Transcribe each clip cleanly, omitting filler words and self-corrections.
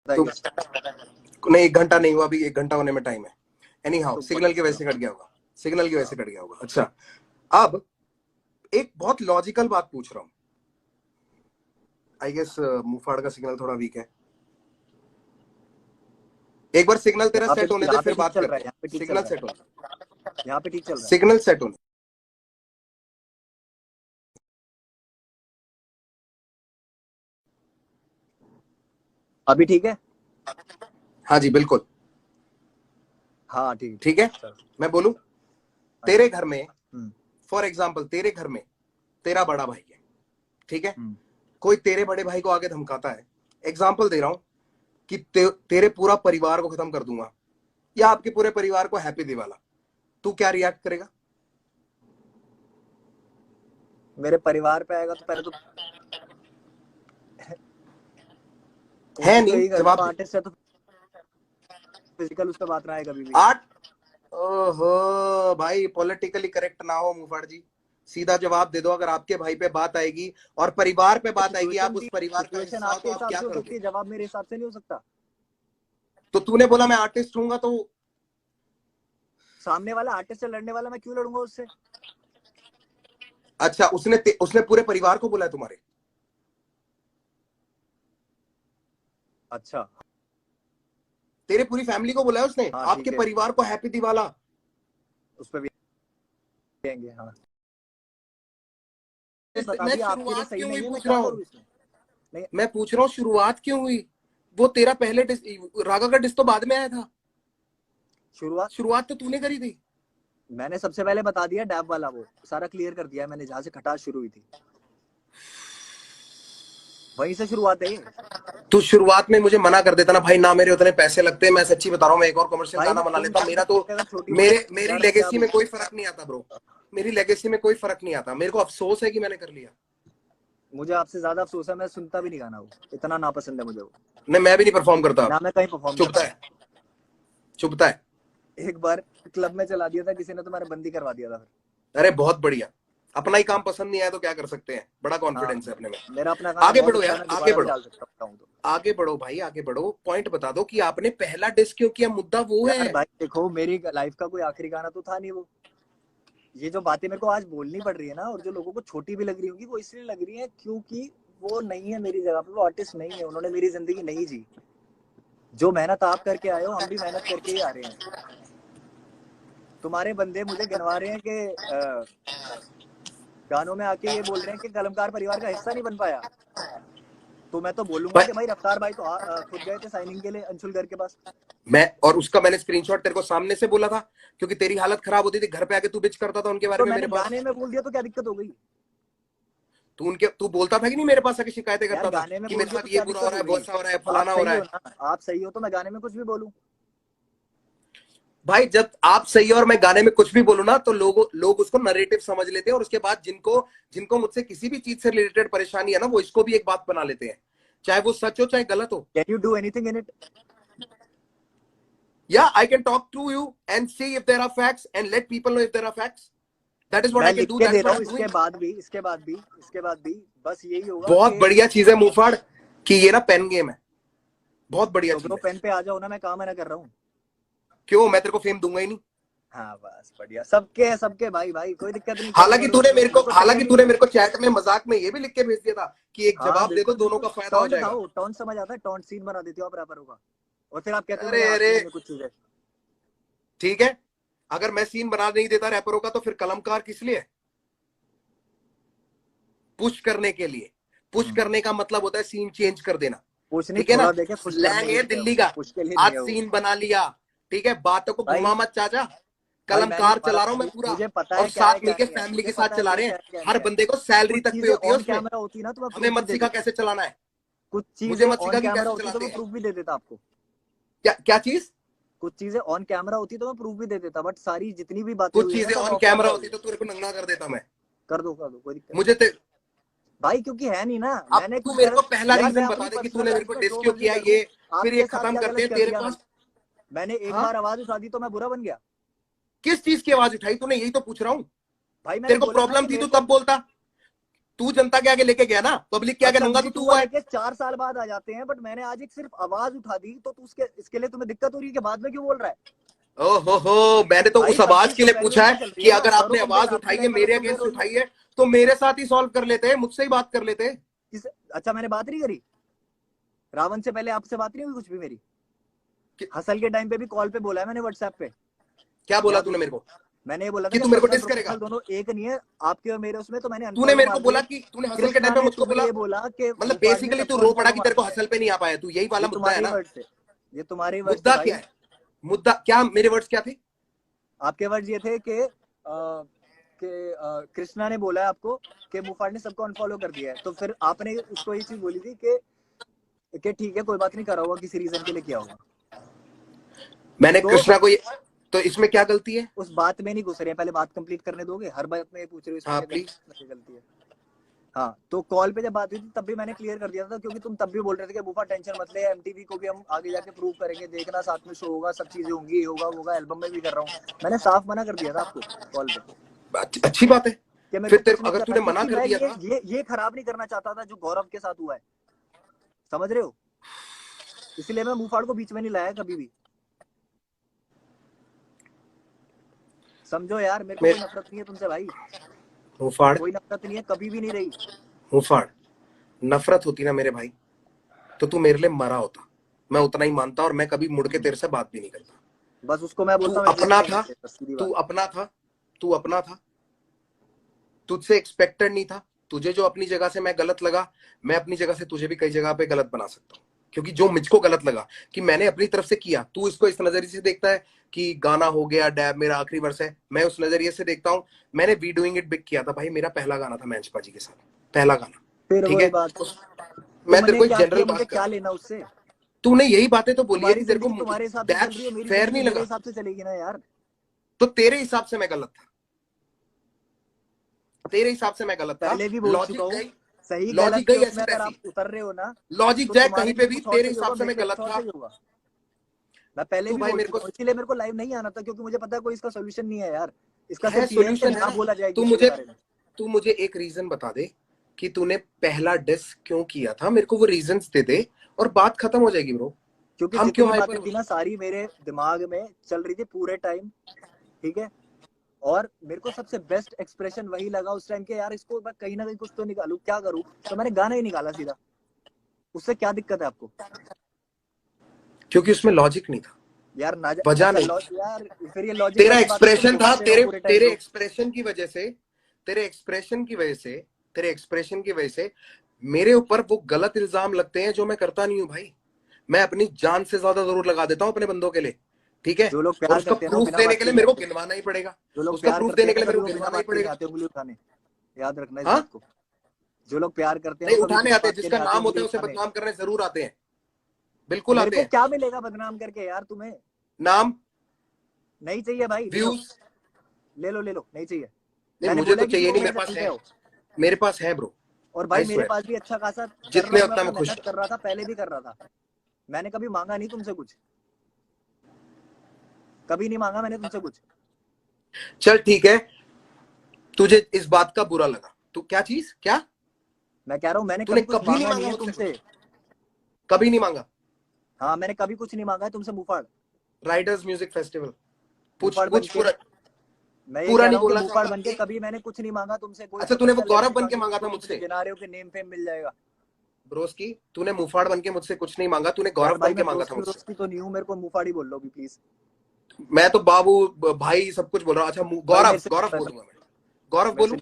तो नहीं, 1 घंटा नहीं हुआ, अभी 1 घंटा होने में टाइम है। एनी हाउ, सिग्नल की वजह से कट गया होगा, सिग्नल की वजह से कट गया होगा। अच्छा, अब एक बहुत लॉजिकल बात पूछ रहा हूं। आई गेस मुफाड़ का सिग्नल थोड़ा वीक है। एक बार सिग्नल तेरा सेट होने दे, फिर बात करते हैं। सिग्नल सेट होने, यहाँ पे ठीक चल रहा है, सिग्नल सेट होने। अभी ठीक है? हाँ जी बिल्कुल हाँ ठीक है। मैं बोलूं, तेरे घर में फॉर एग्जाम्पल, तेरे घर में तेरा बड़ा भाई है, ठीक है, कोई तेरे बड़े भाई को आगे धमकाता है, एग्जाम्पल दे रहा हूं कि तेरे पूरा परिवार को खत्म कर दूंगा या आपके पूरे परिवार को हैप्पी दिवाला, तू क्या रिएक्ट करेगा? मेरे परिवार पे आएगा तो पहले तो है नहीं जवाब। आर्टिस्ट है तो फिजिकल उस पर बात ना आए कभी भी। ओहो भाई, पॉलिटिकली करेक्ट ना हो मुफाड़ जी, सीधा जवाब दे दो। अगर आपके भाई पे बात आएगी और परिवार पे बात आएगी, आप उस परिवार का हिस्सा हो, तो आप क्या करोगे? जवाब मेरे हिसाब से नहीं हो सकता। तो तूने बोला मैं आर्टिस्ट हूँ, तो सामने वाला आर्टिस्ट से लड़ने वाला, मैं क्यों लड़ूंगा उससे? अच्छा, उसने पूरे परिवार को बोला है तुम्हारे? अच्छा, तेरे पूरी फैमिली को बोला है उसने? हाँ, आपके परिवार को हैप्पी दिवाला उस पर भी देंगे। हाँ, मैं शुरुआत क्यों हुई पूछ रहा हूँ, मैं पूछ रहा हूँ शुरुआत क्यों हुई? वो तेरा पहले रागा का डिस तो बाद में आया था, शुरुआत तो तूने करी थी। मैंने सबसे पहले बता दिया, डैब वाला वो सारा क्लियर कर दिया मैंने, जहां से खटास शुरू हुई थी वहीं से शुरुआत है। तू शुरुआत में मुझे मना कर देता ना भाई, ना मेरे उतने पैसे लगते, मैं सच्ची बता रहा हूँ, मैं एक और कमर्शियल गाना बना लेता। मेरा तो मेरी लेगेसी में कोई फर्क नहीं आता ब्रो, मेरी लेगेसी में कोई फर्क नहीं आता। मेरे को अफसोस है कि मैंने कर लिया। मुझे आपसे ज्यादा अफसोस है, मैं सुनता भी नहीं गाना, वो इतना नापसंद है मुझे वो। नहीं, मैं भी नहीं परफॉर्म करता ना, मैं कहीं परफॉर्म चुभता है, चुभता है। एक बार क्लब में चला दिया था किसी ने, तो मैंने बंदी करवा दिया था। अरे बहुत बढ़िया, अपना ही काम पसंद नहीं आया तो क्या कर सकते हैं, बड़ा कॉन्फिडेंस है अपने में। मेरा अपना आगे बढ़ो यार, आगे बढ़ो, आगे बढ़ो भाई, आगे बढ़ो। पॉइंट बता दो कि आपने पहला डिस्क क्यों किया, मुद्दा वो है। भाई देखो, मेरी लाइफ का कोई आखिरी गाना तो था नहीं वो। ये जो बातें मेरे को आज बोलनी पड़ रही है ना, और जो लोगों को छोटी भी लग रही होगी, वो इसलिए लग रही है क्योंकि वो नहीं है मेरी जगह पे, वो आर्टिस्ट नहीं है, उन्होंने मेरी जिंदगी नहीं जी। जो मेहनत आप करके आए हो, हम भी मेहनत करके ही आ रहे हैं। तुम्हारे बंदे मुझे गिनवा रहे हैं कि गानों में आके ये बोल रहे हैं कि कलमकार परिवार का हिस्सा नहीं बन पाया, तो मैं तो बोलूंगा कि भाई रफ्तार भाई तो खुद गए थे साइनिंग के लिए अंशुल घर के पास। और उसका मैंने स्क्रीनशॉट तेरे को सामने से बोला था, क्योंकि तेरी हालत खराब होती थी, घर पे आके तू बिच करता था उनके बारे में मेरे पास। गाने में बोल दिया तो क्या दिक्कत हो गई? तू बोलता था कि नहीं मेरे पास आके शिकायतें करता था कि मेरे साथ ये बुरा हो रहा है, बहुत सा हो रहा है, फलाना हो रहा है। आप सही हो तो मैं गाने में कुछ भी बोलूं भाई। जब आप सही हो और मैं गाने में कुछ भी बोलूं ना, तो लोग उसको नरेटिव समझ लेते हैं, और उसके बाद जिनको मुझसे किसी भी चीज से रिलेटेड परेशानी है ना, वो इसको भी एक बात बना लेते हैं, चाहे वो सच हो चाहे गलत हो। Can you do anything in it? Yeah, I can talk to you and see if there are facts and let people know if there are facts. That is what I can do. That's what I'm doing. इसके बाद भी बस यही होगा। बहुत बढ़िया चीज है मुफाड़ कि ये ना पेन गेम है, बहुत बढ़िया चीज है। पेन पे आ जाओ ना, मैं काम मना कर रहा हूँ। क्यों? मैं तेरे को फेम दूंगा ही नहीं। हाँ बस बढ़िया, सबके भाई कोई दिक्कत नहीं। हालांकि तूने मेरे को चैट में मजाक में ये भी लिख के भेज दिया था कि एक जवाब दे दो, दोनों का फायदा हो जाएगा। टॉन्ट समझ आता है, टॉन्ट सीन बना देती हो आप रैपरों का, और फिर आप कहते हो अरे कुछ चीजें। ठीक है, अगर मैं सीन बना नहीं देता रैपरों का, तो फिर कलमकार किस लिए? पुश करने के लिए। पुश करने का मतलब होता है सीन चेंज कर देना, ठीक है ना? स्लैंग है दिल्ली का, आज सीन बना लिया, ठीक है, बातों को घुमा मत चाचा। कलमकार चला रहा हूँ मैं पूरा, और साथ मिलके फैमिली के साथ चला रहे हैं। हर बंदे को सैलरी तक पे होती है उसमें, हमें मत सिखा कैसे चलाना है, कुछ मुझे मत सिखा कि कैसे चलाते हैं। प्रूफ भी दे देता आपको। क्या चीज? कुछ चीजें ऑन कैमरा होती तो मैं प्रूफ भी दे देता, बट सारी जितनी भी बातें, कुछ चीजें ऑन कैमरा होती तो तेरे को नंगा कर देता मैं। कर दो कोई दिक्कत मुझे भाई, क्योंकि है नहीं ना। मैंने तू मेरे को पहला रीजन बता दे कि तूने मेरे को डिस क्यों किया, ये फिर ये खत्म करते हैं। तेरे पास मैंने एक बार आवाज उठा दी तो मैं बुरा बन गया? किस चीज की आवाज उठाई तूने, यही तो पूछ रहा हूँ भाई। तेरे को प्रॉब्लम थी तो तब बोलता, तू जनता के आगे लेके गया ना, पब्लिक के आगे नंगा तो तू है। 4 साल बाद आ जाते हैं, बट मैंने आज एक सिर्फ आवाज उठा दी, तो उसके इसके लिए तुम्हें दिक्कत हो रही है कि बाद में क्यों बोल रहा है? ओहो, मैंने तो उस आवाज के लिए पूछा है कि अगर आपने आवाज उठाई है, मेरे अगेंस्ट उठाई है, तो मेरे साथ ही सॉल्व कर लेते, मुझसे ही बात कर लेते। अच्छा मैंने बात नहीं करी रावण से, पहले आपसे बात नहीं हुई कुछ भी मेरी? हसल के टाइम पे भी कॉल पे बोला है मैंने, व्हाट्सएप पे। क्या बोला तूने मेरे को? मैंने ये बोला था कि तू मेरे को डिस करेगा, दोनों एक नहीं है आपके और मेरे उसमें। तो मैंने तूने मेरे को बोला कि तूने हसल के टाइम पे मुझको बोला कि मतलब बेसिकली तू रो पड़ा कि तेरे को हसल पे नहीं आ पाया, तू यही वाला मुद्दा है ना? ये तुम्हारे मुद्दा क्या है? मुद्दा क्या? मेरे वर्ड्स क्या थे? आपके वर्ड्स ये थे कि कृष्णा ने बोला है आपको कि मुफाड़ ने सबको अनफॉलो कर दिया है, तो फिर आपने उसको ये चीज बोली थी कि ठीक है कोई बात नहीं, करा होगा किसी रीजन के लिए, किया होगा। मैंने कृष्णा को तो इसमें क्या गलती है? उस बात में नहीं घुस रहे हैं, पहले बात कंप्लीट करने दोगे? हर बात में पूछ रहे हो इसमें गलती है। हाँ, तो कॉल पे जब बात हुई थी तब भी मैंने क्लियर कर दिया था, क्योंकि तुम तब भी बोल रहे थे कि बुफा टेंशन मत ले, एमटीवी को भी हम आगे जाके प्रूव करेंगे, देखना साथ में शो होगा, सब चीजें होंगी, होगा एल्बम में भी कर रहा हूँ। मैंने साफ मना कर दिया था आपको कॉल पे। अच्छी बात है। फिर अगर तूने मना कर दिया था, ये खराब नहीं करना चाहता था जो गौरव के साथ हुआ है, समझ रहे हो? इसलिए मैं मुफाड़ को बीच में नहीं लाया कभी भी, समझो यार। मेरे को कोई नफरत नहीं है तुमसे भाई, मुफाड़ कोई नफरत नहीं है, कभी भी नहीं रही। मुफाड़, नफरत होती ना मेरे भाई तो तू मेरे लिए मरा होता, मैं उतना ही मानता, और मैं कभी मुड़ के तेरे से बात भी नहीं करता। बस उसको मैं बोलता हूँ तू अपना था, तुझसे एक्सपेक्टेड नहीं था। तुझे जो अपनी जगह से मैं गलत लगा, मैं अपनी जगह से तुझे भी कई जगह पे गलत बना सकता हूँ, क्योंकि जो मुझको गलत लगा कि मैंने अपनी तरफ से किया, तू इसको इस नजरिए से देखता है कि गाना हो गया डैब, मेरा आखिरी वर्ष है। मैं उस नजरिए से देखता हूँ, मैंने वी डूइंग इट बिग किया था भाई, मेरा पहला गाना था मैंस पाजी के साथ, पहला गाना, ठीक है? मैं तेरे को जनरल बात क्या लेना उससे? तूने यही बातें तो बोली है, तेरे को तुम्हारे हिसाब से चल रही है, मेरी फेयर नहीं लगा, हिसाब से चलेगी ना यार। तो तेरे हिसाब से मैं गलत था, तेरे हिसाब से मैं गलत था। पहले भी बोल चुका हूं, सही लॉजिक गई ऐसी अगर आप उतर रहे हो ना, लॉजिक जाए कहीं पे भी, तेरे हिसाब से मैं गलत था। मैं पहले भी बोल चुका हूं, इसलिए मेरे को लाइव नहीं आना था, क्योंकि मुझे पता है कोई इसका सोल्यूशन नहीं है यार। इसका सोल्यूशन ना बोला जाएगा। तू मुझे एक रीजन बता दे कि तूने पहला डिस क्यों किया था, मेरे को वो रीजंस दे दे और बात खत्म हो जाएगी ब्रो। क्योंकि हम क्यों बातें थी ना सारी मेरे दिमाग में चल रही थी पूरे टाइम, ठीक है? और मेरे को सबसे बेस्ट एक्सप्रेशन वही लगा उस टाइम के, यार इसको मैं कहीं ना कहीं कुछ तो निकालूं, क्या करूं? तो मैंने गाना ही निकाला सीधा। उससे क्या दिक्कत है आपको? क्योंकि उसमें लॉजिक नहीं था यार, वजह नहीं यार, फिर ये लॉजिक तेरा एक्सप्रेशन था, तेरे एक्सप्रेशन की वजह से, तेरे एक्सप्रेशन की वजह से मेरे ऊपर वो गलत इल्जाम लगते हैं जो मैं करता नहीं हूँ भाई। मैं अपनी जान से ज्यादा जरूर लगा देता हूँ अपने बंदों के लिए, ठीक है? जो लोग प्यार उसका प्रूफ देने के लिए मेरे को गिनवाना ही पड़ेगा, उसका प्रूफ देने के लिए मेरे को गिनवाना ही पड़ेगा। उंगली उठाने, याद रखना इस बात को। जो लोग प्यार करते हैं नहीं उठाने आते हैं, जिसका नाम होता है उसे बदनाम करने जरूर आते हैं, बिल्कुल आते हैं। क्या मिलेगा बदनाम करके यार? तुम्हें नाम नहीं चाहिए भाई, व्यूज ले लो नहीं चाहिए। नहीं, मुझे तो चाहिए नहीं, मेरे पास है, मेरे पास है ब्रो। और भाई मेरे पास भी अच्छा खासा जितने उतना मैं खुश कर रहा था, पहले भी कर रहा था। मैंने कभी मांगा नहीं तुमसे कुछ, कभी नहीं मांगा मैंने तुमसे कुछ। चल ठीक है, तुझे इस बात का बुरा लगा, तू क्या चीज क्या? मैं कह रहा हूँ मैंने कभी कुछ मांगा नहीं है तुमसे, कभी नहीं मांगा। हाँ, मैंने कभी कुछ नहीं मांगा है तुमसे मुफाड़। राइडर्स म्यूजिक फेस्टिवल कुछ पूरा नहीं बोला मुफाड़ बन के कभी मैंने कुछ नहीं मांगा तुमसे। कोई अच्छा, तूने वो गौरव बन के मांगा था मुझसे? गिना रहे हो कि नेम फेम मिल जाएगा ब्रोस्की, तूने मुफाड़ बन के मुझसे कुछ नहीं मांगा, तूने गौरव बन के मांगा था मुझसे। ब्रोस्की तो नहीं हूं, मेरे को मुफाड़ ही बोल लो भी प्लीज। मैं तो बाबू भाई सब कुछ बोल रहा हूँ। अच्छा गौरव बोलूंगा मैं, गौरव बोलूं?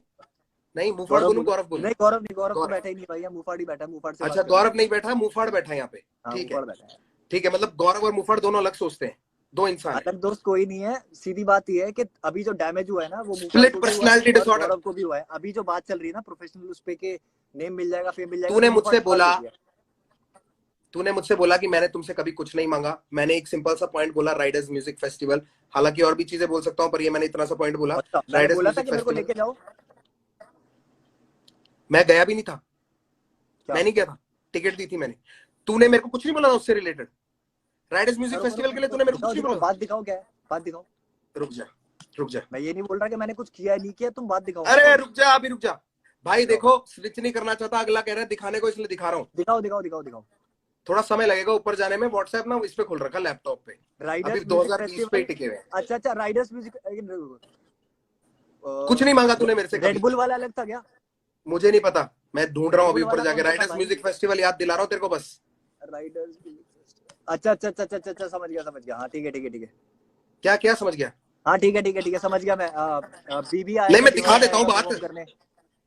नहीं मुफाड़ बोलूं, गौरव बोलूं? नहीं गौरव तो बैठा ही नहीं भाई, मुफाड़ ही बैठा है। मुफाड़ से अच्छा, गौरव नहीं बैठा, मुफाड़ बैठा है यहाँ पे, ठीक है ठीक है। मतलब गौरव और मुफाड़ दोनों अलग सोचते हैं, दो इंसान अलग दोस्त कोई नहीं है। सीधी बात यह है कि अभी जो डैमेज हुआ है ना वो स्प्लिट पर्सनालिटी डिसऑर्डर गौरव को भी हुआ है। अभी जो बात चल रही है ना प्रोफेशनल, उस पे के नेम मिल जाएगा, फेम मिल जाएगा। तूने मुझसे बोला कि मैंने तुमसे कभी कुछ नहीं मांगा। मैंने एक सिंपल सा पॉइंट बोला, राइडर्स म्यूजिक फेस्टिवल। हालांकि और भी चीजें बोल सकता हूँ, पर ये मैंने इतना सा पॉइंट बोला, राइडर्स म्यूजिक फेस्टिवल। मैं गया भी नहीं था, मैं नहीं गया था, टिकट दी थी मैंने। तूने मेरे को कुछ नहीं बोला उससे रिलेटेड, राइडर्स म्यूजिक फेस्टिवल के लिए तूने मेरे को कुछ नहीं बोला। बात दिखाओ, क्या है बात दिखाओ। रुक जा, मैं ये नहीं बोल रहा कि मैंने कुछ किया नहीं किया, तुम बात दिखाओ। अरे रुक जा, अभी रुक जा। भाई देखो स्विच नहीं करना चाहता, अगला कह रहा है दिखाने को, इसलिए दिखा रहा हूँ। दिखाओ दिखाओ दिखाओ दिखाओ। थोड़ा समय लगेगा ऊपर जाने में। व्हाट्सएप ना इस पे खुल रखा लैपटॉप पे, अभी राइडर्स 2020 पे ही टिके हुए। अच्छा अच्छा, राइडर्स म्यूजिक कुछ नहीं मांगा तूने मेरे से कभी। रेडबुल वाला अलग था क्या? मुझे नहीं पता, मैं ढूंढ रहा हूँ अभी ऊपर जाके। कौन सा था राइडर्स भाई? म्यूजिक फेस्टिवल याद दिला रहा हूँ तेरे को बस। राइडर्स म्यूजिक फेस्टिवल, अच्छा अच्छा अच्छा अच्छा अच्छा, समझ गया। हाँ ठीक है ठीक है ठीक है। क्या क्या समझ गया? हाँ ठीक है ठीक है ठीक है, समझ गया मैं। बीबी नहीं आएगा, मैं दिखा डिवाइन देता हूँ आएगा बात, परफॉर्म करने।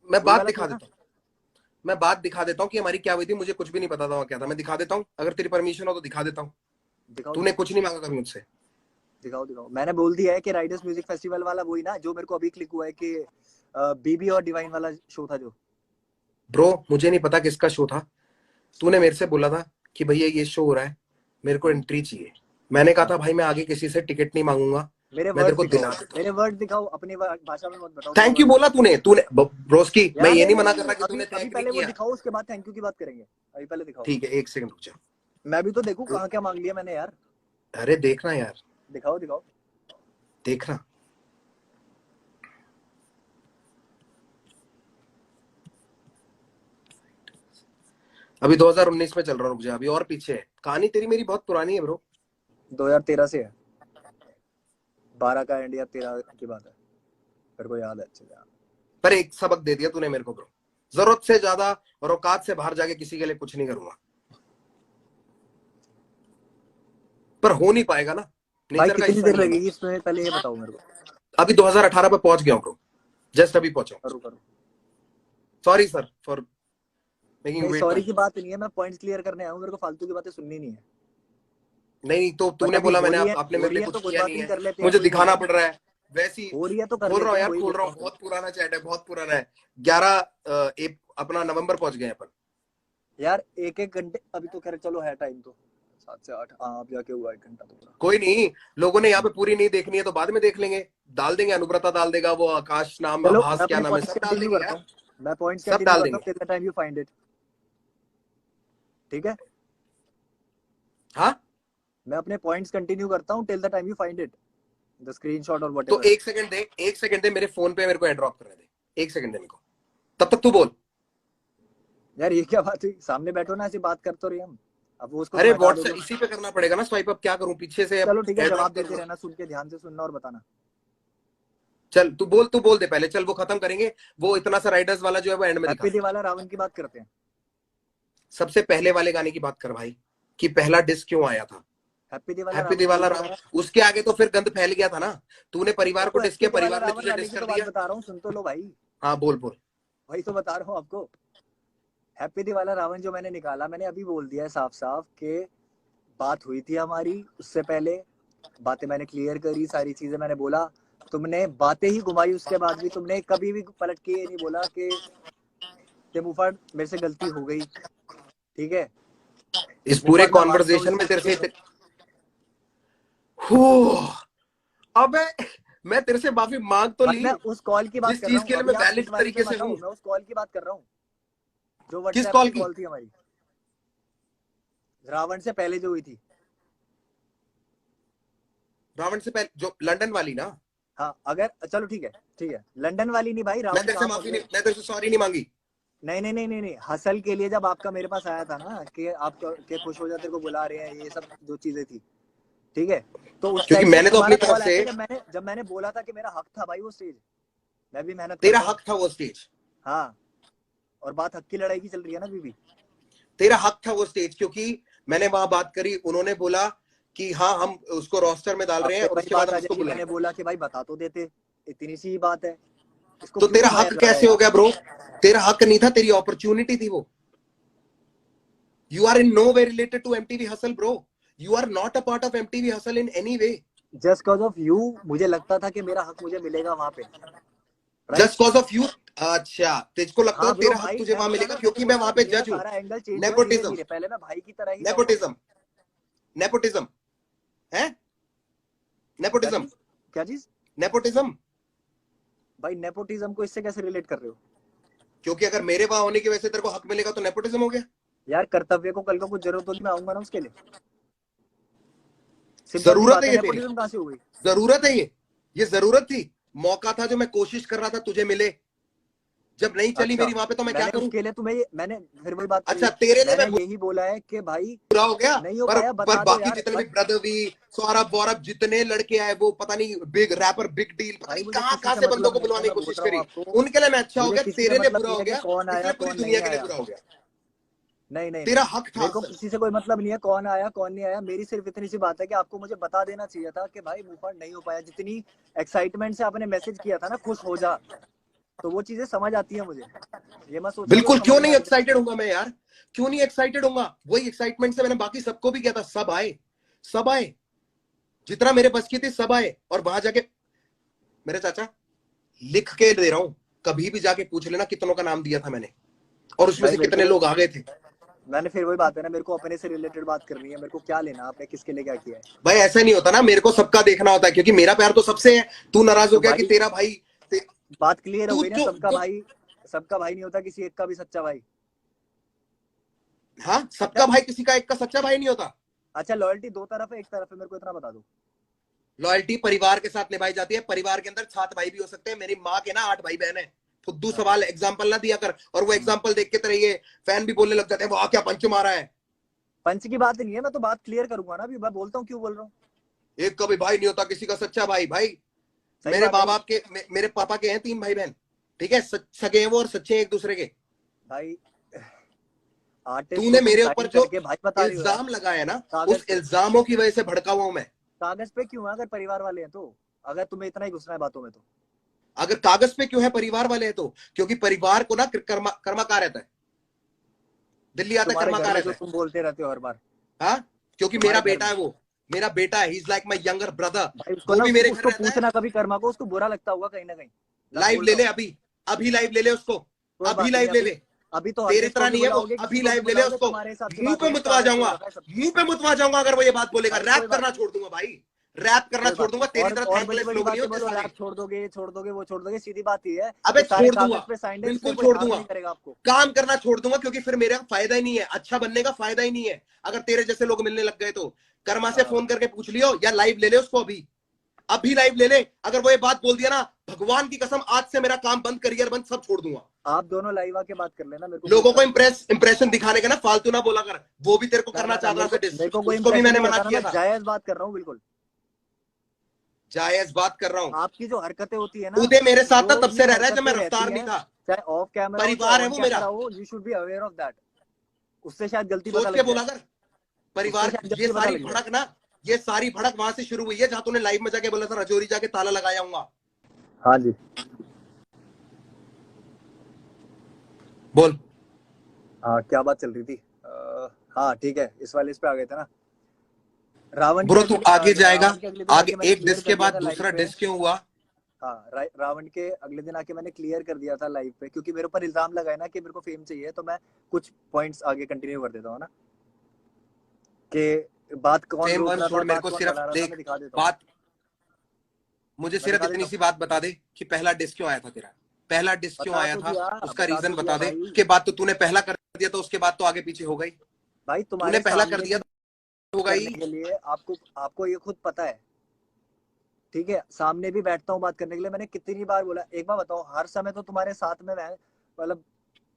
मैं वही बात वाला दिखा था ना? देता हूँ। मैं बात दिखा देता हूँ कि हमारी क्या हुई थी। मुझे कुछ भी नहीं पता था वहाँ क्या था। मैं दिखा देता हूँ, अगर तेरी परमिशन हो तो दिखा देता हूँ। दिखाओ तूने दिखाओ कुछ नहीं मांगा कभी मुझसे। दिखाओ दिखाओ। मैंने बोल दिया है कि राइडर्स म्यूजिक फेस्टिवल वाला वही ना, जो मेरे को अभी क्लिक हुआ है कि बीबी और डिवाइन वाला शो था जो। ब्रो मुझे नहीं पता किसका शो था। तूने मेरे से बोला था कि भैया ये शो हो रहा है, मेरे को एंट्री चाहिए। मैंने कहा था भाई मैं आगे किसी से टिकट नहीं मांगूंगा, मेरे मैं तेरे वर्ड को दिखाओ, दिला देता हूँ। मेरे वर्ड दिखाओ, अपनी भाषा में मत बताओ, मेरे थैंक यू वर्ड बोला दिखाओ। तूने तूने ब्रोस्की, मैं यार ये नहीं नहीं नहीं मना नहीं कर नहीं, रहा कि अभी तूने अभी थैंक नहीं पहले वो किया। दिखाओ, उसके बाद थैंक यू की बात करेंगे। अभी पहले दिखाओ। ठीक है, एक सेकंड रुक जा। मैं भी तो देखूं कहाँ क्या मांग लिया मैंने यार। अरे देखना यार, दिखाओ दिखाओ। देखना। अभी 2019 में चल रहा, रुक जा, अभी और पीछे है। कहानी तेरी मेरी बहुत पुरानी है ब्रो। 2013 से है, 12 का एंड या 13 की बात है, मेरे को याद है अच्छे से। पर एक सबक दे दिया तूने मेरे को ब्रो, जरूरत से ज्यादा और औकात से बाहर जाके किसी के लिए कुछ नहीं करूंगा। पर हो नहीं पाएगा ना, भाई नेचर का कितनी हिस्सा देर नहीं है। लगेगी इसमें, पहले ये बताओ मेरे को। अभी 2018 पे पहुंच गया हूँ ब्रो, जस्ट अभी पहुंचा हूँ। करो करो। सॉरी सर फॉर मेकिंग नहीं वेट सॉरी टाइम। की बात नहीं है, मैं पॉइंट्स क्लियर करने आया हूँ, मेरे को फालतू की बातें सुननी नहीं है। नहीं तो बट तूने अभी बोला, हो मैंने रही है, आपने हो मेरे रही लिए है कुछ तो कोई किया बात नहीं नहीं, है, कर लेते हैं, मुझे वही बोल दिखाना रहा हूँ। पड़ रहा है। वैसी हो रही है तो कर खोल रहा लेते हूँ हैं, यार, वही खोल बोल रहा रहा हूँ। हूँ। बहुत पुराना चैट है, बहुत पुराना है। 11 अपना नवंबर पहुंच गए अपन। यार एक एक घंटे अभी तो, खैर चलो है टाइम तो, 7 से 8, हाँ अब जाके हुआ 1 घंटा तो पूरा। कोई नहीं, लोगों ने यहाँ पे पूरी नहीं देखनी है तो बाद में देख लेंगे। डाल देंगे, अनुव्रता डाल देगा, वो आकाश नाम, चलो आभास मैं क्या अपने नाम है, पॉइंट्स सब डाल कंटिन्यू देंगे करता यार। हूँ। मैं पॉइंट्स सब कंटिन्यू डाल करता देंगे। हूँ till the time you find it. ठीक है, हाँ मैं अपने पॉइंट्स कंटिन्यू करता हूँ till the time you find it, the screenshot और तो व्हाटएवर। एक सेकंड दे, एक सेकंड दे, मेरे फोन पे मेरे को एड्रॉप करने दे, एक सेकंड दे मेरे को, तब तक तू बोल। यार ये क्या बात हुई, सामने बैठो ना, ऐसी बात कर तो रही हम। अब वो उसको अरे तुम हटा व्हाट्सएप दोगे। इसी पे करना पड़ेगा ना स्वाइप, अब क्या करूं, पीछे से अब चलो ठीक है, एयर ड्रॉप जवाब देते करूंगा। रहना, सुन के ध्यान से सुनना और बताना। चल तू बोल दे पहले, चल वो खत्म करेंगे। वो इतना सा राइडर्स वाला जो है वो एंड में दिखा हैप्पी दे। दिवाला रावण की बात करते हैं। सबसे पहले वाले गाने की बात कर भाई, कि पहला डिस्क क्यों आया था। हैप्पी दिवाला हैप्पी रावण दिवाला वही तो राम, है। उसके आगे तो फिर गंद फैल गया था ना। तूने परिवार को तो डिस्क हैप्पी किया, दिवाला परिवार ने रावण तुझे वाले डिस्क की कर तो बात दिया। बता रहा हूँ, सुन तो लो भाई। हाँ बोल बोल। वही तो बता रहा हूँ आपको। हैप्पी दिवाला रावण जो मैंने निकाला, मैंने अभी बोल दिया है साफ साफ कि बात हुई थी हमारी उससे पहले, बातें मैंने क्लियर करी, सारी चीजें मैंने बोला। तुमने बातें ही घुमाई, उसके बाद भी तुमने कभी भी पलट के ये नहीं बोला कि मुफाड़ मेरे से गलती हो गई। ठीक है इस पूरे मुफाड़, मैं मानता हूँ कॉन्वर्जेशन इस में चीज तेरे को। से हो, अबे मैं तेरे से माफी मांग तो भाई ली, मैं उस कॉल की बात जिस कर रहा चीज हूँ, के लिए अभी मैं आप इस वैलिड वाली पे तरीके से मत आओ, हूं। मैं उस कॉल की बात कर रहा हूँ जो किस व्हाट्सएप कॉल की की? कॉल थी हमारी, रावण से पहले जो हुई थी। रावण से पहले जो लंदन वाली ना? हाँ अगर चलो ठीक है, ठीक है लंदन वाली नहीं भाई, मैं रावण तेरे से कहाँ पहुंच माफी नहीं, गए। मैं तेरे से सॉरी नहीं मांगी। नहीं नहीं नहीं नहीं नहीं, हसल के लिए जब आपका मेरे पास आया था ना कि आप के खुश हो जाते को बुला रहे हैं, ये सब जो चीजें थी। ठीक है, तो उस क्योंकि टाइम पे मैंने तो अपनी तुम्हारा तरफ कॉल आया से, था, जब मैंने बोला था कि मेरा हक था भाई वो स्टेज, मैं भी मेहनत तेरा करता हूँ। हक था वो स्टेज। हाँ, और बात हक की लड़ाई की चल रही है ना बीबी। तेरा हक था वो स्टेज, क्योंकि मैंने वहां बात करी, उन्होंने बोला कि हाँ हम उसको रोस्टर में डाल अब रहे हैं फिर और वही उसके बाद बात हम आ उसको जाएगी, मैंने बुलाएंगे। बोला कि भाई बता तो देते, इतनी सी ही बात है, इसको तो क्यों तेरा घुमाया हक जा रहा है कैसे हो यार। गया ब्रो? तेरा हक नहीं था, तेरी अपॉर्चुनिटी थी वो। You are in no way related to MTV hustle bro, you are not a part of MTV hustle in any way. Just because of you मुझे लगता था कि मेरा हक मुझे मिलेगा वहां पे, right. Just cause of you? अच्छा, तुझको लगता था हाँ ब्रो तेरा हक भाई, तुझे मैं वहां बोला मिलेगा ना, मैंने क्योंकि मैं बोला वहां ना, पे मेरा जज हूं। सारा एंगल चेंज हुआ धीरे नेपोटिज्म, धीरे, पहले मैं भाई की तरह ही जाऊंगा। नेपोटिज्म, नेपोटिज्म है, क्या नेपोटिज्म, चीज, क्या चीज? नेपोटिज्म। भाई नेपोटिज्म को इससे कैसे रिलेट कर रहे हो? क्योंकि अगर मेरे वहां होने की वजह से तेरे को हक मिलेगा तो नेपोटिज्म हो गया। यार कर्तव्य को कल को कुछ जरूरत होगी, मैं आऊंगा ना उसके लिए, सिंपल सी जरूरत बात है है, ये तेरी, नेपोटिज्म कहाँ से हो गई? जरूरत है ये जरूरत थी, मौका था जो मैं कोशिश कर रहा था तुझे मिले। जब नहीं चली मेरी वहां पे तो मैं क्या करूं? उसके लिए तुम्हें मैंने फिर वही बात अच्छा तेरे लिए मैंने यही बोला है कि भाई बुरा हो गया, नहीं हो पर पाया, बता दो बाकी यार। जितने भी ब्रदरवी, सौरभ वौरभ जितने लड़के आए वो पता नहीं बिग रैपर बिग डील पता नहीं कहां से बंदों को बुलवाने की कोशिश करी, उनके लिए मैं अच्छा हो गया, तेरे लिए बुरा हो गया, कौन आया पूरी दुनिया के लिए बुरा हो गया। नहीं तेरा हक था। मेरे को किसी से कोई मतलब नहीं है कौन आया कौन नहीं आया। मेरी सिर्फ इतनी सी बात है कि आपको मुझे बता देना चाहिए था कि भाई मूव ऑन नहीं हो पाया। जितनी एक्साइटमेंट से आपने मैसेज किया था ना खुश हो जा, तो वो चीजें समझ आती है मुझे। ये मत सोचो बिल्कुल क्यों नहीं एक्साइटेड होऊंगा मैं यार, क्यों नहीं एक्साइटेड होऊंगा? वही एक्साइटमेंट से मैंने बाकी सबको भी किया था, सब आए, सब आए, जितना मेरे बस की थी सब आए। और वहां जाके मेरे चाचा लिख के दे रहा हूं, कभी भी जाके पूछ लेना कितनों का नाम दिया था मैंने और उसमें से कितने लोग आ गए थे। मैंने फिर वही बात है ना, मेरे को अपने से रिलेटेड बात करनी है। मेरे को क्या लेना आपने किसके लिए क्या किया है? भाई ऐसा नहीं होता ना, मेरे को सबका देखना होता है क्योंकि मेरा प्यार तो सबसे है। तू नाराज हो गया कि तेरा भाई बात क्लियर हो गई ना, सबका भाई नहीं होता किसी एक का भी सच्चा भाई। हाँ सबका भाई किसी का एक का सच्चा भाई नहीं होता। अच्छा लॉयल्टी दो तरफ है एक तरफ है, मेरे को इतना बता दो। लॉयल्टी परिवार के साथ निभाई जाती है, परिवार के अंदर 7 भाई भी हो सकते हैं। मेरी माँ के ना 8 भाई बहन है। फुद्दू सवाल एग्जाम्पल ना दिया कर, और वो एग्जाम्पल देख के तेरे ये फैन भी बोलने लग जाते हैं वाह क्या पंच मारा है। पंच की बात नहीं है, मैं तो बात क्लियर करूंगा ना, अभी मैं बोलता हूँ क्यों बोल रहा हूँ। एक कभी भाई नहीं होता किसी का सच्चा भाई। भाई मेरे माँ बाप के मेरे पापा के हैं 3 भाई बहन, ठीक है, सगे हैं वो और सच्चे हैं एक दूसरे के। भाई तूने मेरे ऊपर जो इल्जाम लगाया ना, उस इल्जामों की वजह से भड़का हुआ हूं मैं। कागज पे क्यों है अगर परिवार वाले हैं तो? अगर तुम्हें इतना ही घुसना है बातों में तो अगर कागज पे क्यों है परिवार वाले हैं तो क्योंकि परिवार को ना कर्मा कहाँ रहता है? दिल्ली आता है, कर्मा कहाँ रहता है? तुम बोलते रहते हो हर बार। हाँ क्योंकि मेरा बेटा है, वो मेरा बेटा है, he is like my younger brother. वो भी मेरे घर रहता है। पूछना कभी कर्मा को, उसको बुरा लगता होगा कहीं ना कहीं। लाइव ले ले, अभी लाइव ले ले उसको, अभी लाइव ले ले। अभी तो तेरे तरह नहीं है वो, अभी लाइव ले ले उसको। मुंह पे मुतवा जाऊंगा अगर वो ये बात बोलेगा। रैप करना छोड़ दूंगा भाई, रैप करना छोड़ दूंगा। तेरी तरह थैंकलेस लोग नहीं होते सारे। छोड़ दोगे वो छोड़ दोगे, सीधी बात ही है। अबे छोड़ दूंगा, बिल्कुल छोड़ दूंगा। आपको काम करना छोड़ दूंगा क्योंकि फिर मेरा फायदा ही नहीं है, अच्छा बनने का फायदा ही नहीं है अगर तेरे जैसे लोग मिलने लग गए तो। कर्मा से फोन करके पूछ लियो या लाइव ले ले उसको, अभी लाइव ले ले। अगर वो ये बात बोल दिया ना, भगवान की कसम आज से मेरा काम बंद, करियर बंद, सब छोड़ दूंगा। आप दोनों लाइव आके बात कर लेना। मेरे को लोगों को इंप्रेशन दिखाने का ना, फालतू ना बोला कर। वो भी तेरे को करना चाहता था, उसको भी मैंने मना किया था। जायज बात कर रहा हूँ, बिल्कुल जायज बात कर रहा हूँ। आपकी जो हरकतें होती है ना, तूने मेरे साथ था तब से रह रहा है जब मैं रफ्तार नहीं था। चाहे ऑफ कैमरा परिवार है वो मेरा, you should be aware of that. उससे शायद गलती सोच के बोला कर। परिवार, ये सारी भड़क ना, ये सारी भड़क वहां से शुरू हुई है जहां तूने लाइव में जाके बोला था रजौरी जाके ताला लगाया हूँ। हाँ जी बोल। हाँ क्या बात चल रही थी? हाँ ठीक है, इस वाले इस पे आ गए थे ना। रावण ब्रो तू आगे जाएगा, आगे एक डिस्क के बाद दूसरा डिस्क क्यों हुआ? हाँ रावण के अगले दिन आके मैंने क्लियर कर दिया था लाइव पे, क्योंकि मेरे ऊपर इल्जाम लगाया ना कि मेरे को फेम चाहिए, तो मैं कुछ पॉइंट्स आगे कंटिन्यू कर देता हूँ ना कि बात कौन छोड़, मेरे को सिर्फ देख बात, मुझे सिर्फ इतनी सी बात बता दे कि पहला डिस्क क्यों आया था तेरा? पहला डिस्क क्यों आया था उसका रीजन बता दे। के बाद तो तूने पहला कर दिया तो उसके बाद तो आगे पीछे हो गई भाई। तूने पहला कर दिया होगा ही के लिए। आपको ये खुद पता है, ठीक है? सामने भी बैठता हूँ बात करने के लिए। मैंने कितनी बार बोला, एक बार बताओ, हर समय तो तुम्हारे साथ में मतलब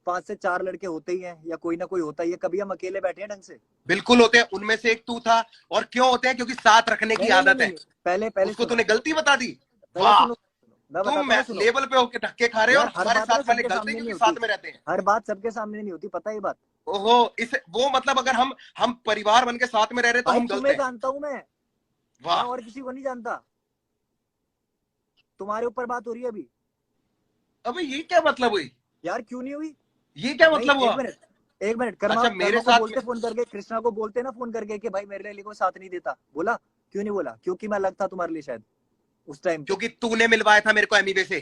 5 से 4 लड़के होते ही हैं या कोई ना कोई होता ही है। कभी हम अकेले बैठे हैं ढंग से? बिल्कुल होते हैं, उनमें से एक तू था। और क्यों होते हैं? क्योंकि साथ रखने की आदत है। पहले उसको तूने गलती बता दी। वाह, तुम लेवल पे होके धक्के खा रहे हो और हमारे साथ वाले गलती क्योंकि साथ में रहते हैं। हर बात सबके सामने नहीं होती, पता है ये बात? ओहो, इस वो मतलब अगर हम परिवार बन के साथ में रह रहे तो हम गलत हैं। जानता हूँ मैं, वाह, और किसी को नहीं जानता। तुम्हारे ऊपर बात हो रही है अभी। अबे ये क्या मतलब हुई यार? क्यों नहीं हुई? ये क्या मतलब हुआ? एक मिनट कर्मा, अच्छा मेरे साथ बोलते फोन करके, कृष्णा को बोलते ना फोन करके कि भाई मेरे लिए कोई साथ नहीं देता। बोला क्यों नहीं बोला? क्योंकि मैं अलग था तुम्हारे लिए शायद उस टाइम। क्योंकि तूने मिलवाया था मेरे को एमईवे से,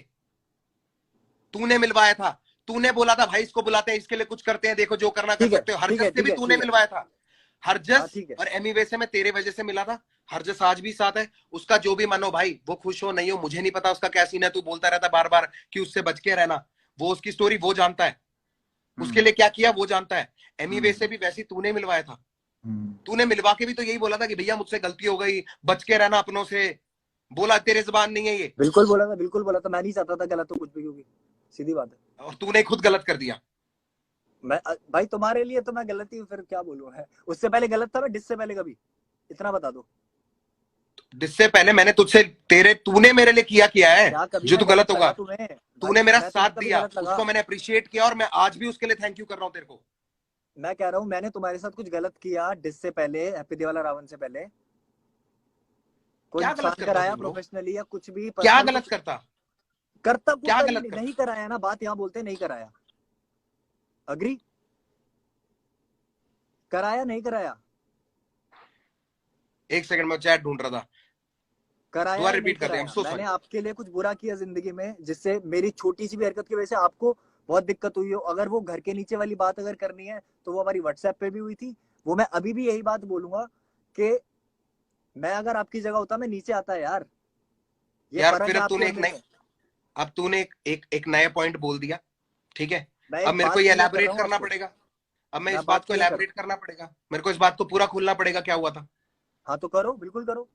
तूने मिलवाया था। तूने बोला था भाई इसको बुलाते हैं, इसके लिए कुछ करते हैं, देखो जो करना कर सकते हो। हरजस से भी तूने मिलवाया था। हरजस और एमईवे से मैं तेरे वजह से मिला था। हरजस आज भी साथ है। उसका जो भी मानो भाई, वो खुश हो नहीं हो मुझे नहीं पता, उसका क्या सीन है। तू बोलता रहता बार बार कि उससे बच के रहना, वो उसकी स्टोरी वो जानता है, उसके लिए क्या किया वो जानता है। एमईवे से भी वैसे तूने मिलवाया था। तूने मिलवा के भी तो यही बोला था कि भैया मुझसे गलती हो गई, बच के रहना अपनों से। बोला, तेरे जुबान नहीं है ये? बिल्कुल बोला था, बिल्कुल बोला था। मैं नहीं चाहता था गलत तो कुछ भी, क्योंकि सीधी बात है। और तूने खुद गलत कर दिया। मैं भाई तुम्हारे लिए तो मैं गलत ही हूँ, फिर क्या बोलूं है। उससे पहले गलत था मैं, डिस से पहले कभी, इतना बता दो। जिससे पहले मैंने तुझसे तूने मेरे लिए किया है क्या कभी जो मैं तू गलत होगा। तुम्हें भाई, तूने मेरा मैं तुम्हें साथ कभी दिया, गलत लगा? उसको मैंने अप्रिशिएट किया और मैं आज भी उसके लिए थैंक यू कर रहा हूँ तेरे को। मैं कह रहा हूँ मैंने तुम्हारे साथ कुछ गलत किया डिस से पहले, हैप्पी दिवाला रावण से पहले? कोई क्या गलत नुकसान करता कराया तू ब्रो? प्रोफेशनली या कुछ भी क्या पर्सनल गलत कुछ? करता? करता क्या कुछ गलत नहीं, करता? नहीं कराया ना, बात यहाँ बोलते नहीं कराया। अग्री? कराया नहीं कराया? एक सेकंड में चैट ढूंढ रहा था। कराया दोबारा या नहीं रिपीट कर दे, आई एम कराया? सो मैंने सॉरी। आपके लिए कुछ बुरा किया जिंदगी में, जिससे मेरी छोटी सी भी हरकत की वजह से आपको बहुत दिक्कत हुई हो? अगर वो घर के नीचे वाली बात अगर करनी है तो वो हमारी व्हाट्सएप पे भी हुई थी। वो मैं अभी भी यही बात बोलूंगा कि मैं अगर आपकी जगह होता मैं नीचे आता यार। ये यार फर्क फिर है अब आपके तूने और एक मेरे नई में। अब तूने एक नया पॉइंट बोल दिया, ठीक है। मैं अब एक मेरे को बात ये क्लियर कर एलैबोरेट रहा हूँ करना आपको। पड़ेगा। अब मैं मैं इस बात बात को क्लियर कर रहा एलैबोरेट हूँ। करना पड़ेगा, मेरे को इस बात को पूरा खोलना पड़ेगा, क्या हुआ था। हाँ तो करो, बिल्कुल करो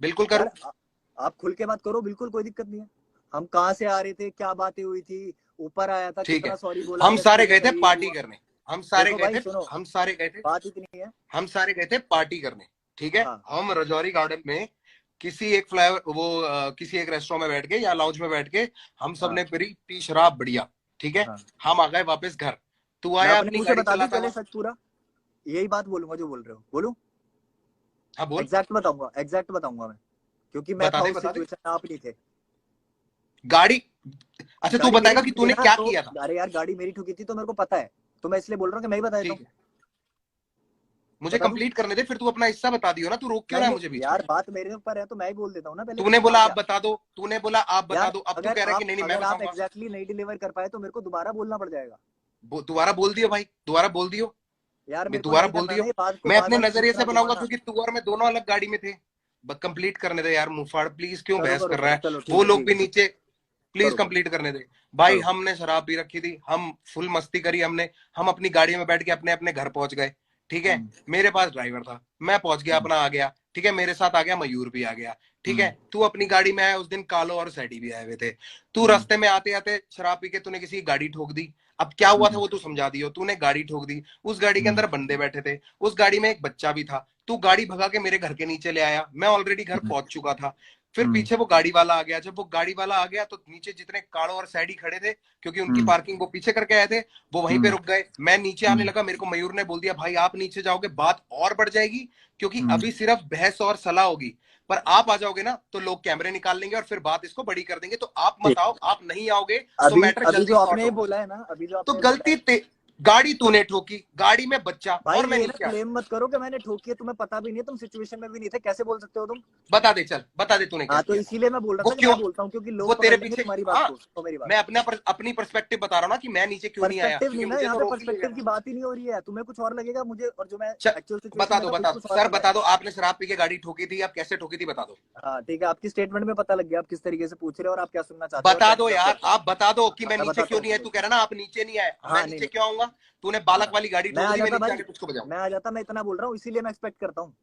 बिल्कुल यार। करूं। आप खुल के बात करो, बिल्कुल कोई दिक्कत नहीं है। हम कहाँ से आ रहे थे, क्या बातें हुई थी, ऊपर आया था, ठीक कितना है, सॉरी बोला, हम कैसे सारे वजह गए से थे ये पार्टी हुआ। करने। हम सारे देखो गए भाई थे सुनो, हम सारे गए थे बात इतनी है। हम सारे गए थे पार्टी करने, ठीक है। हाँ हम रजौरी गार्डन में किसी एक फ्लावर किसी एक रेस्टोरेंट में बैठ के या लाउंज में बैठ के हम सब हाँ ने पी शराब बढ़िया, ठीक है। हाँ। हम आ गए वापस घर। तू मैं आया अपने अपनी मुंह से गाड़ी बता दूं चलाता पहले हुआ। सच पूरा? यही बात बोलूंगा जो बोल रहे हो, बोलूं? हाँ बोल। एग्जैक्ट बताऊंगा, एग्जैक्ट बताऊंगा मैं, क्योंकि मैं बता था दे उस बता दे। सिचुएशन में, आप नहीं थे। गाड़ी, अच्छा तू गाड़ी मेरी बताएगा कि ठुकी थी तूने ना क्या तो, किया था। अरे यार गाड़ी मेरी ठुकी थी तो मेरे को पता है, तो मैं इसलिए बोल रहा हूँ कि मैं ही बता देता ठीक हूँ। है, मुझे बता दूं? कंप्लीट करने दे, फिर तू अपना हिस्सा बता दियो ना, तू रोक क्यों नहीं रहा है नहीं मुझे बीच में। यार, बात मेरे ऊपर है तो मैं ही बोल देता हूँ ना पहले, तूने तुम बोला आ आप गया। बता दो, तूने बोला आप बता यार दो, अब तू कह रहा है कि नहीं नहीं मैं अगर आप बताऊंगा। एग्जैक्टली नहीं डिलीवर कर पाए तो मेरे को दोबारा बोलना पड़ जाएगा। दोबारा बोल दियो भाई, दोबारा बोल दियो। यार मैं मेरे को दोबारा नहीं बोल करना दियो। ना, ये बात को मैं बार अपने बार नजरिए से खींचना बनाऊंगा घुमाना। क्योंकि तू और मैं दोनों अलग गाड़ी में थे। कंप्लीट करने दे यार मुफाड़, प्लीज क्यों करो बहस करो कर रहा करो, है। चलो वो ठीक है लोग ठीक भी है, नीचे, प्लीज करो करो कंप्लीट करने दे। भाई करो। हमने शराब पी रखी थी, हम फुल मस्ती करी हमने। हम अपनी गाड़ी में बैठ के अपने अपने घर पहुंच गए, ठीक है। हम्म, मेरे पास ड्राइवर था, मैं पहुंच गया, हम्म, अपना आ गया, ठीक है। मेरे साथ आ गया मयूर भी आ गया, ठीक है। हम्म, तू अपनी गाड़ी में आया, उस दिन कालो और सैडी भी आए हुए थे। तू हम्म, रास्ते में आते आते शराब पी के तूने किसी की गाड़ी ठोक दी। अब क्या हुआ था हम्म, वो तू समझा दियो। तूने गाड़ी ठोक दी, उस गाड़ी के हम्म, अंदर बंदे बैठे थे, उस गाड़ी में एक बच्चा भी था। तू गाड़ी भगा के मेरे घर के नीचे ले आया, मैं ऑलरेडी घर हम्म, पहुंच चुका था। फिर हम्म, पीछे वो गाड़ी वाला आ गया। जब वो गाड़ी वाला आ गया तो नीचे जितने काड़ो और सैडी खड़े थे, क्योंकि उनकी हम्म, पार्किंग वो पीछे करके आए थे, वो वहीं पे हम्म, रुक गए। मैं नीचे आने हम्म, लगा, मेरे को मयूर ने बोल दिया भाई आप नीचे जाओगे बात और बढ़ जाएगी, क्योंकि हम्म। अभी सिर्फ बहस और सलाह होगी। पर आप आ जाओगे ना तो लोग कैमरे निकाल लेंगे और फिर बात इसको बड़ी कर देंगे। तो आप मत ठीक आओ, है। आप नहीं आओगे तो अभी मैटर अभी जल्दी जो सॉर्ट आपने ये होगा। बोला है ना, अभी जो तो आपने ये बोला है, गलती गाड़ी तूने ठोकी, गाड़ी में बच्चा भाई और मैं ये ना नीचे आया। क्लेम मत करो कि मैंने ठोकी है, तुम्हें पता भी नहीं है, तुम सिचुएशन में भी नहीं थे, कैसे बोल सकते हो तुम? बता दे, चल बता दे तूने क्या हाँ तो किया था। इसीलिए मैं बोल रहा वो था कि क्यों, मैं बोलता हूँ, क्योंकि वो लोग तेरे पकड़ लेंगे पीछे, तुम्हारी बात हाँ। को, तो मेरी बात। मैं अपनी पर्सपेक्टिव बता रहा हूँ ना कि मैं नीचे क्यों नहीं आया, पर्सपेक्टिव नहीं क्योंकि ना, मुझे यहाँ तो पे रोक ही ले गया पर्सपेक्टिव था। की बात ही नहीं हो रही है। तुम्हें कुछ और लगेगा मुझे, और जो मैं चल एक्चुअल सिचुएशन बता में दो, था बता कुछ दो और सर, लग रहा बता है। दो आपने शराब पी के गाड़ी ठोकी थी, आप कैसे ठोकी थी बता दो। हाँ ठीक है, आपकी स्टेटमेंट में पता लग गया आप किस तरीके से पूछ रहे हो और आप क्या सुनना चाहते हो और बता क्या दो डिजर्व यार, करते हो। आप बता दो कि हाँ मैं मैं नीचे बताता क्यों हूँ, नहीं आया। सुनो तू कह सुनो। रहा ना आप नीचे नहीं आए, मैं हाँ नहीं नीचे नहीं, क्यों आऊंगा। तूने बालक हाँ वाली गाड़ी मैं ठोक आ दी, मैं जाता नीचे भाई, आके तुझको बजाऊं। मैं आ जाता, मैं इतना बोल रहा हूँ इसीलिए मैं एक्सपेक्ट करता हूँ।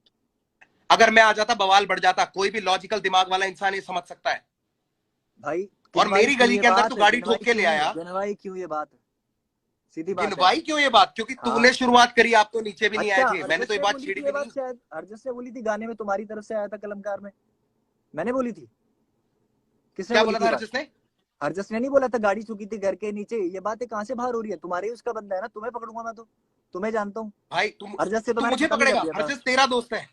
अगर मैं आ जाता बवाल बढ़ जाता, कोई भी लॉजिकल दिमाग वाला इंसान ये समझ सकता है। भाई और गिनवाई मेरी क्यों गली ये के अंदर तू बात, गाड़ी ठोक गिनवाई के ले क्यों, आया। गिनवाई क्यों ये बात, सीधी बात है। गिनवाई क्यों ये बात, क्योंकि हाँ तूने शुरुआत करी, आप तो नीचे भी नहीं आए अच्छा, थे, मैंने तो हरजस ये ने बात बोली छेड़ी थी ये भी नहीं। बात, शायद हरजस ने बोली थी गाने में, तुम्हारी तरफ से आया था कलमकार में, मैंने बोली थी? किसने क्या बोली बोला थी था बात? जिसने। हरजस ने नहीं बोला था गाड़ी चुकी थी घर के नीचे? ये बातें कहाँ से बाहर हो रही है? तुम्हारे ही उसका बंदा है ना, तुम्हें पकड़ूंगा मैं तो, तुम्हें जानता हूँ। भाई हरजस से तो तू मैंने मुझे खत्म ही कर पकड़ेगा, दिया था। हरजस तेरा दोस्त है।